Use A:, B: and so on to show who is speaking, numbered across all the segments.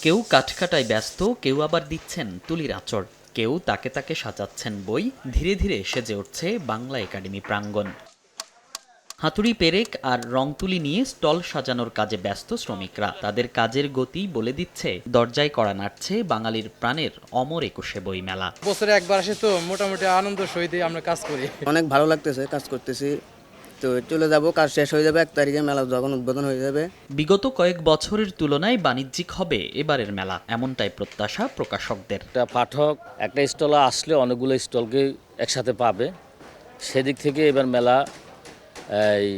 A: কেউ কাঠকাটায় ব্যস্ত, কেউ আবার দিচ্ছেন তুলির আঁচড়, কেউ তাকে তাকে সাজাচ্ছেন বই। ধীরে ধীরে সেজে উঠছে বাংলা একাডেমি প্রাঙ্গণ। হাতুড়ি পেরেক আর রং তুলি নিয়ে স্টল সাজানোর কাজে ব্যস্ত শ্রমিকরা। তাদের কাজের গতি বলে দিচ্ছে দরজায় কড়া নাড়ছে বাঙালির প্রাণের অমর একুশে বইমেলা।
B: বছরে একবার আসে তো মোটামুটি আনন্দ সহিত আমরা কাজ করি।
C: অনেক ভালো লাগতেছে, কাজ করতেছি। তো চলে যাব, কাজ শেষ হয়ে যাবে 1 তারিখে, মেলা যখন উদ্বোধন হয়ে যাবে।
A: বিগত কয়েক বছরের তুলনায় বাণিজ্যিক হবে এবারের মেলা, এমনটাই প্রত্যাশা প্রকাশকদের।
D: একটা পাঠক একটা স্টলে আসলে অনেকগুলো স্টলকে একসাথে পাবে, সেদিক থেকে এবার মেলা এই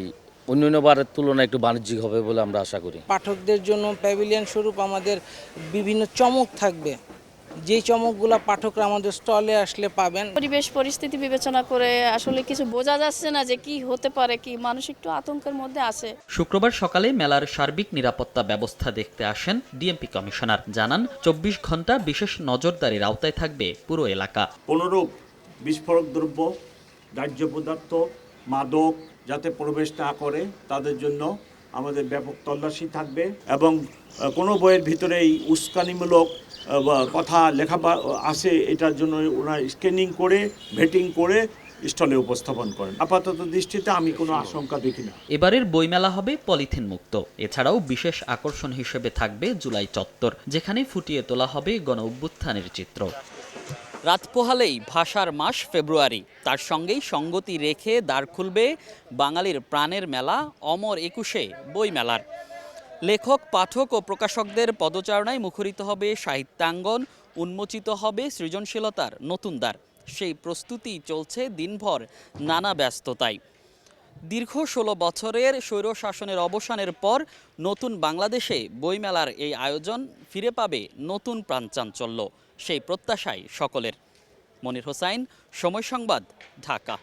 D: অন্যান্য বারের তুলনায় একটু বাণিজ্যিক হবে বলে আমরা আশা করি।
E: পাঠকদের জন্য প্যাভিলিয়ন স্বরূপ আমাদের বিভিন্ন চমক থাকবে, যেই চমকগুলো পাঠকরা আমাদের স্টলে আসলে পাবেন।
F: পরিবেশ পরিস্থিতি বিবেচনা করে আসলে কিছু বোঝা যাচ্ছে না যে কি হতে পারে, কি মানুষ একটু আতঙ্কের মধ্যে আছে।
A: শুক্রবার সকালে মেলার সার্বিক নিরাপত্তা ব্যবস্থা দেখতে আসেন ডিএমপি কমিশনার। জানান 24 ঘন্টা বিশেষ নজরদারির আওতায় থাকবে পুরো এলাকা।
G: 15 বিস্ফোরক দ্রব্য, দাহ্য পদার্থ, মাদক যাতে প্রবেশ না করে তাদের জন্য আমাদের ব্যাপক তল্লাশি থাকবে এবং কোনো বইয়ের ভিতরে এই উস্কানিমূলক কথা লেখা আছে এটার জন্য ওরা স্ক্যানিং করে ভেটিং করে স্টলে উপস্থাপন করেন। আপাতত দৃষ্টিতে আমি কোনো আশঙ্কা দেখি না।
A: এবারের বইমেলা হবে পলিথিন মুক্ত। এছাড়াও বিশেষ আকর্ষণ হিসেবে থাকবে জুলাই চত্বর, যেখানে ফুটিয়ে তোলা হবে গণ অভ্যুত্থানের চিত্র। রাত পোহালেই ভাষার মাস ফেব্রুয়ারি, তার সঙ্গেই সঙ্গতি রেখে দ্বার খুলবে বাঙালির প্রাণের মেলা অমর একুশে বইমেলার। লেখক, পাঠক ও প্রকাশকদের পদচারণায় মুখরিত হবে সাহিত্যাঙ্গন, উন্মোচিত হবে সৃজনশীলতার নতুন দ্বার। সেই প্রস্তুতি চলছে দিনভর নানা ব্যস্ততায়। দীর্ঘ 16 বছরের স্বৈরশাসনের অবসানের পর নতুন বাংলাদেশে বইমেলার এই আয়োজন ফিরে পাবে নতুন প্রাণচাঞ্চল্য, সেই প্রত্যাশাই সকলের। মনির হোসাইন, সময় সংবাদ, ঢাকা।